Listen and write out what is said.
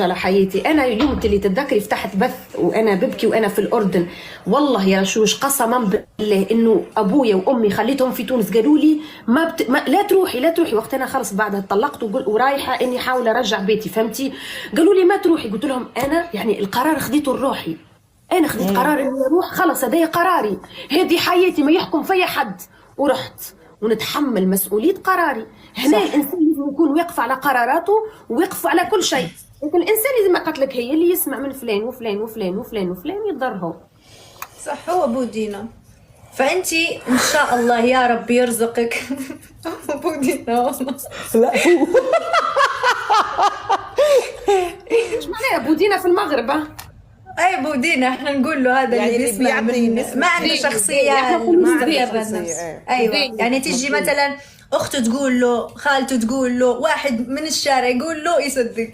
على حياتي. انا اليوم اللي تتذكري فتحت بث وانا ببكي وانا في الاردن، والله يا رشوش قسما بالله انه ابويا وامي خليتهم في تونس قالوا لي لا تروحي لا تروحي. وقت انا خلص بعدها طلقت ورايحه اني حاول ارجع بيتي، فهمتي؟ قالوا لي ما تروحي. قلت لهم انا يعني القرار خذيته لروحي، انا خذيت قرار اني اروح، خلص هذا قراري، هذه حياتي، ما يحكم فيا حد. ورحت ونتحمل مسؤوليه قراري. هنا الانسان لازم يكون واقف على قراراته ويقف على كل شيء. لكن الانسان لازم قالت لك هي اللي يسمع من فلان وفلان وفلان وفلان وفلان يضره. صح، هو بودينا. فانتي ان شاء الله يا رب يرزقك بودينا. والله لا هو ايش معناها بودينا في المغرب؟ اي بودينا، احنا نقول له هذا يعني اللي بيسمع ما عنده شخصيه، ايوه. يعني تيجي مثلا اخته تقول له، خالته تقول له، واحد من الشارع يقول له يصدق.